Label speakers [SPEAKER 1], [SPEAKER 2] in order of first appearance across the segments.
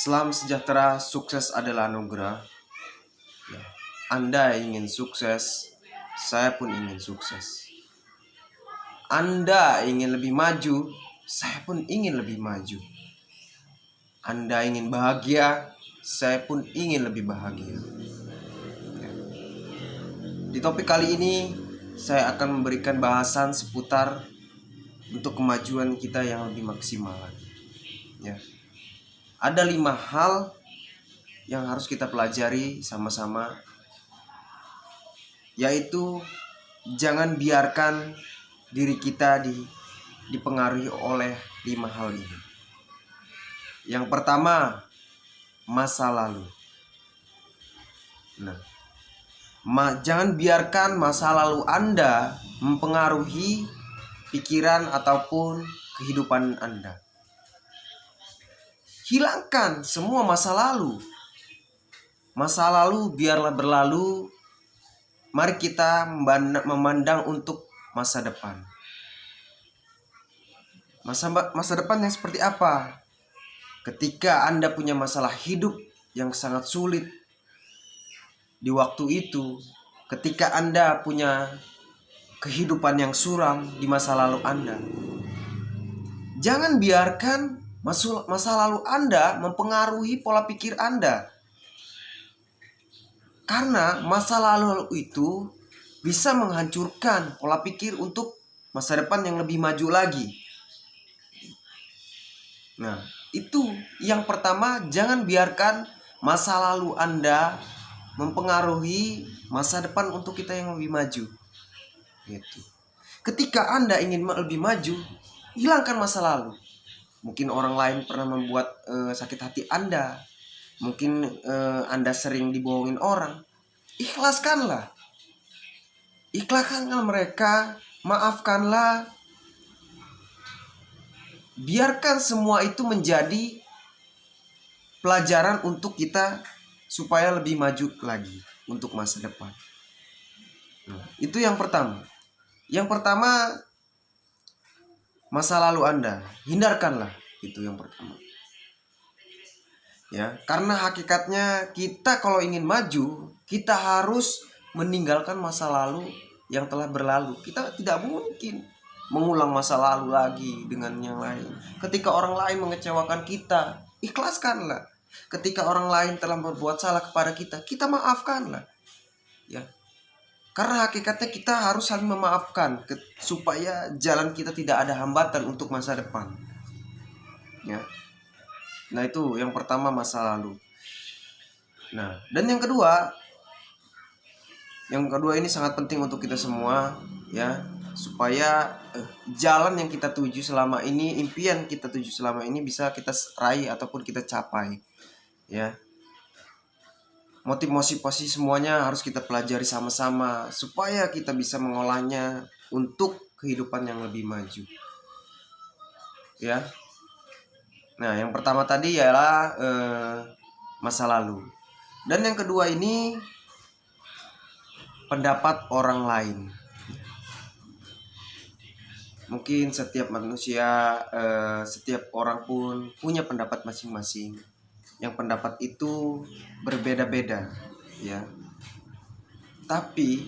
[SPEAKER 1] Salam sejahtera, sukses adalah anugerah. Ya, Anda ingin sukses, saya pun ingin sukses. Anda ingin lebih maju, saya pun ingin lebih maju. Anda ingin bahagia, saya pun ingin lebih bahagia. Ya. Di topik kali ini, saya akan memberikan bahasan seputar untuk kemajuan kita yang lebih maksimal. Ya. Ada 5 hal yang harus kita pelajari sama-sama, yaitu jangan biarkan diri kita dipengaruhi oleh 5 hal ini. Yang pertama, masa lalu. Jangan biarkan masa lalu Anda mempengaruhi pikiran ataupun kehidupan Anda. Hilangkan semua masa lalu. Masa lalu biarlah berlalu. Mari kita memandang untuk masa depan. Masa depan yang seperti apa? Ketika Anda punya masalah hidup yang sangat sulit di waktu itu, ketika Anda punya kehidupan yang suram di masa lalu Anda, jangan biarkan masa lalu Anda mempengaruhi pola pikir Anda. Karena masa lalu itu bisa menghancurkan pola pikir untuk masa depan yang lebih maju lagi. Nah, itu yang pertama, jangan biarkan masa lalu Anda mempengaruhi masa depan untuk kita yang lebih maju. Gitu. Ketika Anda ingin lebih maju, hilangkan masa lalu. Mungkin orang lain pernah membuat sakit hati Anda. Mungkin Anda sering dibohongin orang. Ikhlaskanlah. Ikhlaskanlah mereka. Maafkanlah. Biarkan semua itu menjadi pelajaran untuk kita supaya lebih maju lagi untuk masa depan. Itu yang pertama. Yang pertama, masa lalu Anda, hindarkanlah. Itu yang pertama. Ya, karena hakikatnya kita kalau ingin maju, kita harus meninggalkan masa lalu yang telah berlalu. Kita tidak mungkin mengulang masa lalu lagi dengan yang lain. Ketika orang lain mengecewakan kita, ikhlaskanlah. Ketika orang lain telah berbuat salah kepada kita, kita maafkanlah. Ya. Karena hakikatnya kita harus saling memaafkan supaya jalan kita tidak ada hambatan untuk masa depan. Ya. Nah, itu yang pertama, masa lalu. Nah, dan yang kedua ini sangat penting untuk kita semua, ya, supaya jalan yang kita tuju selama ini, impian kita tuju selama ini bisa kita raih ataupun kita capai. Ya. Motivasi semuanya harus kita pelajari sama-sama supaya kita bisa mengolahnya untuk kehidupan yang lebih maju. Ya. Nah, yang pertama tadi ialah masa lalu. Dan yang kedua ini pendapat orang lain. Mungkin setiap manusia, setiap orang pun punya pendapat masing-masing. Yang pendapat itu berbeda-beda, ya. Tapi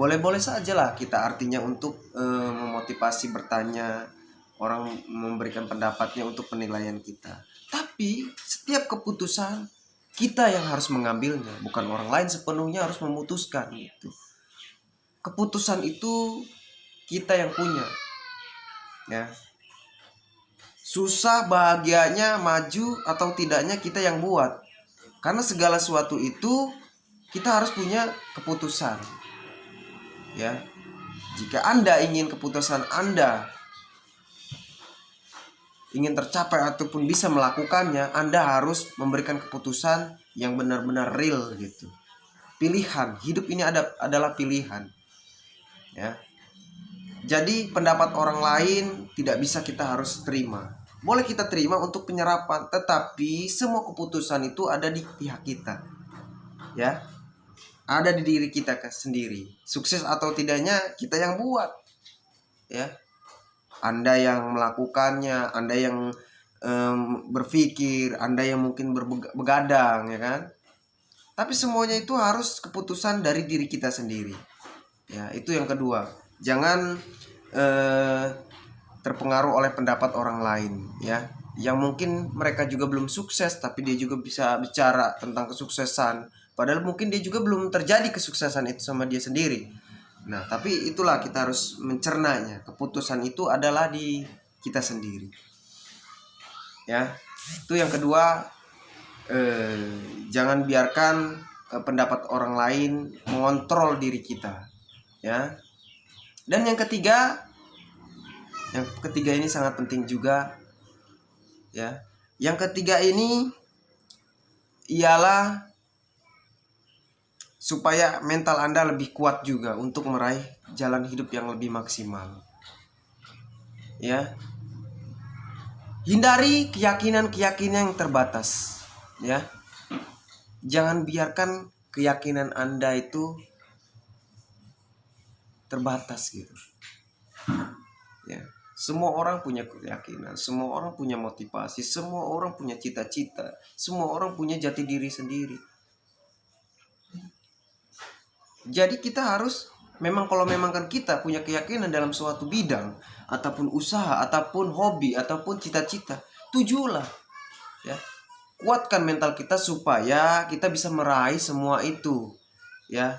[SPEAKER 1] boleh-boleh saja lah kita artinya untuk memotivasi, bertanya, orang memberikan pendapatnya untuk penilaian kita. Tapi setiap keputusan kita yang harus mengambilnya, bukan orang lain sepenuhnya harus memutuskan itu. Keputusan itu kita yang punya. Ya. Susah bahagianya, maju atau tidaknya kita yang buat. Karena segala sesuatu itu kita harus punya keputusan. Ya. Jika Anda ingin keputusan Anda ingin tercapai ataupun bisa melakukannya, Anda harus memberikan keputusan yang benar-benar real gitu. Pilihan, hidup ini adalah pilihan. Ya. Jadi pendapat orang lain tidak bisa kita harus terima. Boleh kita terima untuk penyerapan, tetapi semua keputusan itu ada di pihak kita. Ya. Ada di diri kita sendiri. Sukses atau tidaknya kita yang buat. Ya. Anda yang melakukannya, Anda yang berpikir, Anda yang mungkin begadang, ya kan? Tapi semuanya itu harus keputusan dari diri kita sendiri. Ya, itu yang kedua. Jangan terpengaruh oleh pendapat orang lain, ya. Yang mungkin mereka juga belum sukses, tapi dia juga bisa bicara tentang kesuksesan. Padahal mungkin dia juga belum terjadi kesuksesan itu sama dia sendiri. Nah, tapi itulah kita harus mencernanya. Keputusan itu adalah di kita sendiri. Ya, itu yang kedua. Jangan biarkan pendapat orang lain mengontrol diri kita, ya. Dan yang ketiga ini sangat penting juga, ya. Yang ketiga ini ialah supaya mental Anda lebih kuat juga untuk meraih jalan hidup yang lebih maksimal, ya. Hindari keyakinan-keyakinan yang terbatas, ya. Jangan biarkan keyakinan Anda itu terbatas gitu. Ya, semua orang punya keyakinan, semua orang punya motivasi, semua orang punya cita-cita, semua orang punya jati diri sendiri. Jadi kita harus kalau memang kan kita punya keyakinan dalam suatu bidang ataupun usaha ataupun hobi ataupun cita-cita, tujulah, ya. Kuatkan mental kita supaya kita bisa meraih semua itu, ya.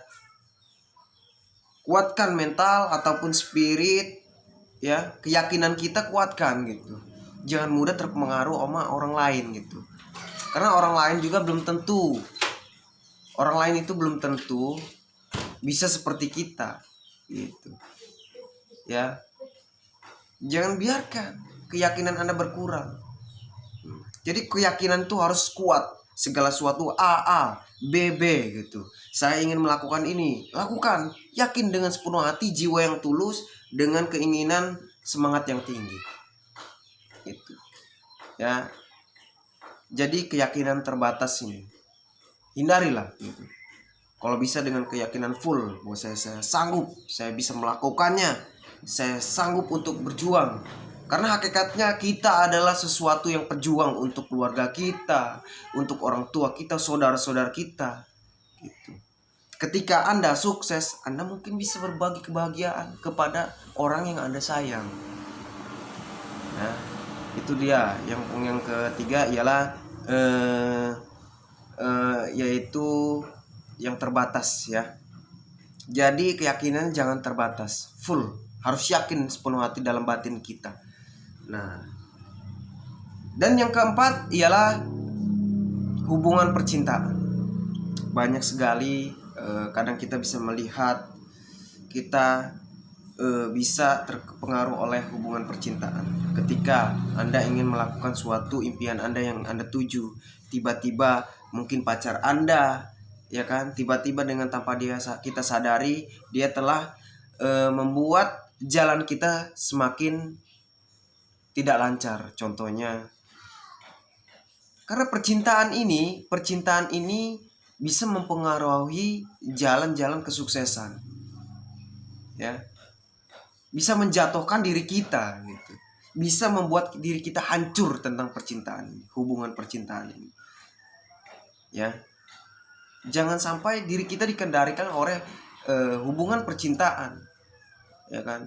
[SPEAKER 1] Kuatkan mental ataupun spirit, ya, keyakinan kita kuatkan gitu. Jangan mudah terpengaruh sama orang lain gitu. Karena orang lain juga belum tentu. Orang lain itu belum tentu bisa seperti kita gitu. Ya. Jangan biarkan keyakinan Anda berkurang. Jadi keyakinan itu harus kuat. Segala sesuatu A, B gitu. Saya ingin melakukan ini, lakukan. Yakin dengan sepenuh hati, jiwa yang tulus, dengan keinginan semangat yang tinggi. Itu. Ya. Jadi keyakinan terbatas ini hindarilah gitu. Kalau bisa dengan keyakinan full bahwa saya sanggup, saya bisa melakukannya, saya sanggup untuk berjuang. Karena hakikatnya kita adalah sesuatu yang pejuang untuk keluarga kita, untuk orang tua kita, saudara-saudara kita gitu. Ketika Anda sukses, Anda mungkin bisa berbagi kebahagiaan kepada orang yang Anda sayang. Nah, itu dia. Yang ketiga ialah yaitu yang terbatas, ya. Jadi keyakinan jangan terbatas, full. Harus yakin sepenuh hati dalam batin kita. Nah, dan yang keempat ialah hubungan percintaan. Banyak sekali kadang kita bisa melihat kita bisa terpengaruh oleh hubungan percintaan. Ketika Anda ingin melakukan suatu impian Anda yang Anda tuju, tiba-tiba mungkin pacar Anda, ya kan, tiba-tiba dengan tanpa kita sadari dia telah membuat jalan kita semakin tidak lancar. Contohnya, karena percintaan ini bisa mempengaruhi jalan-jalan kesuksesan, ya. Bisa menjatuhkan diri kita gitu. Bisa membuat diri kita hancur tentang percintaan ini, hubungan percintaan ini. Ya. Jangan sampai diri kita dikendalikan oleh hubungan percintaan. Ya kan?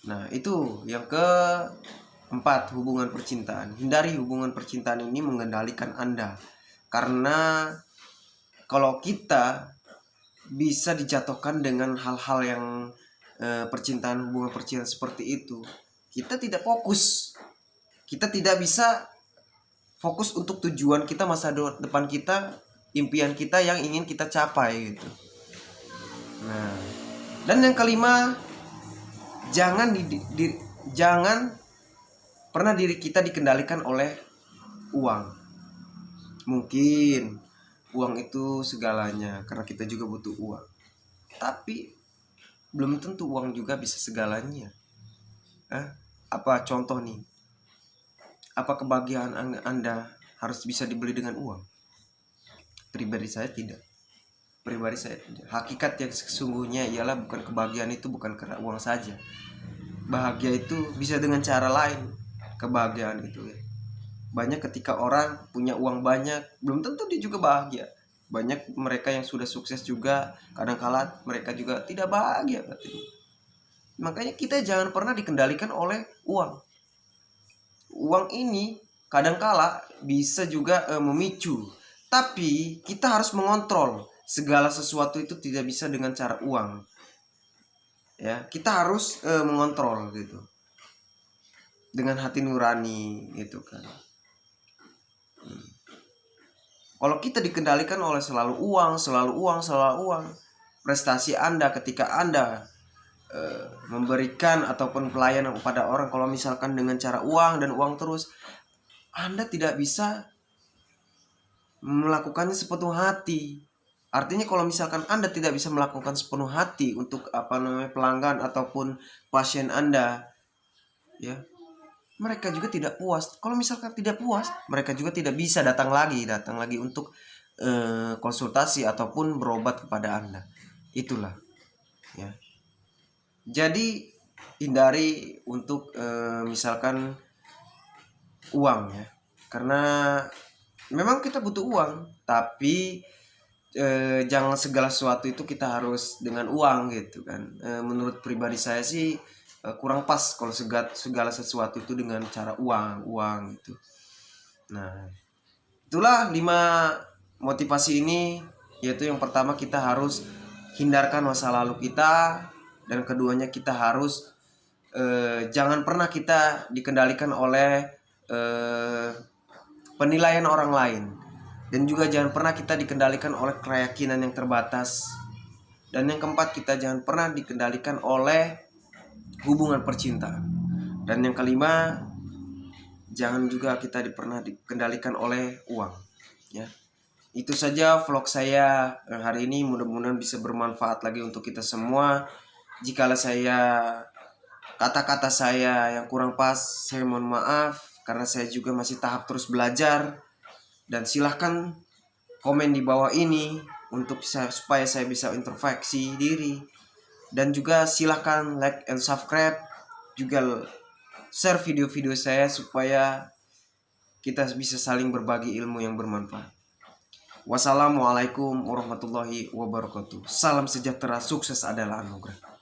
[SPEAKER 1] Nah, itu yang keempat, hubungan percintaan. Hindari hubungan percintaan ini mengendalikan Anda. Karena kalau kita bisa dijatuhkan dengan hal-hal yang hubungan percintaan seperti itu, kita tidak fokus. Kita tidak bisa fokus untuk tujuan kita, masa depan kita, impian kita yang ingin kita capai gitu. Nah, dan yang kelima, jangan pernah diri kita dikendalikan oleh uang. Mungkin uang itu segalanya karena kita juga butuh uang. Tapi belum tentu uang juga bisa segalanya. Apa contoh nih? Apa kebahagiaan Anda harus bisa dibeli dengan uang? Pribadi saya tidak. Hakikat yang sesungguhnya ialah bukan kebahagiaan itu bukan karena uang saja. bahagia itu bisa dengan cara lain. Kebahagiaan itu ya, banyak ketika orang punya uang banyak belum tentu dia juga bahagia. Banyak mereka yang sudah sukses juga kadang-kala mereka juga tidak bahagia katanya. Makanya kita jangan pernah dikendalikan oleh uang. Uang ini kadang-kala bisa juga memicu, tapi kita harus mengontrol. Segala sesuatu itu tidak bisa dengan cara uang. Ya, kita harus mengontrol gitu. Dengan hati nurani gitu kan. Kalau kita dikendalikan oleh selalu uang, prestasi Anda ketika Anda memberikan ataupun pelayanan kepada orang, kalau misalkan dengan cara uang dan uang terus, Anda tidak bisa melakukannya sepenuh hati. Artinya kalau misalkan Anda tidak bisa melakukan sepenuh hati untuk pelanggan ataupun pasien Anda, ya, mereka juga tidak puas. Kalau misalkan tidak puas, mereka juga tidak bisa datang lagi untuk konsultasi ataupun berobat kepada Anda. Itulah, ya. Jadi hindari untuk misalkan uang ya, karena memang kita butuh uang, tapi jangan segala sesuatu itu kita harus dengan uang gitu kan. Menurut pribadi saya sih kurang pas kalau segala sesuatu itu dengan cara uang gitu. Nah, itulah 5 motivasi ini, yaitu yang pertama kita harus hindarkan masa lalu kita, dan keduanya kita harus jangan pernah kita dikendalikan oleh penilaian orang lain, dan juga jangan pernah kita dikendalikan oleh keyakinan yang terbatas, dan yang keempat kita jangan pernah dikendalikan oleh hubungan percintaan, dan yang kelima jangan juga kita pernah dikendalikan oleh uang ya. Itu saja vlog saya hari ini, mudah-mudahan bisa bermanfaat lagi untuk kita semua. Jikalau kata-kata saya yang kurang pas, saya mohon maaf, karena saya juga masih tahap terus belajar. Dan silahkan komen di bawah ini supaya saya bisa introspeksi diri. Dan juga silahkan like and subscribe, juga share video-video saya supaya kita bisa saling berbagi ilmu yang bermanfaat. Wassalamualaikum warahmatullahi wabarakatuh. Salam sejahtera, sukses adalah anugerah.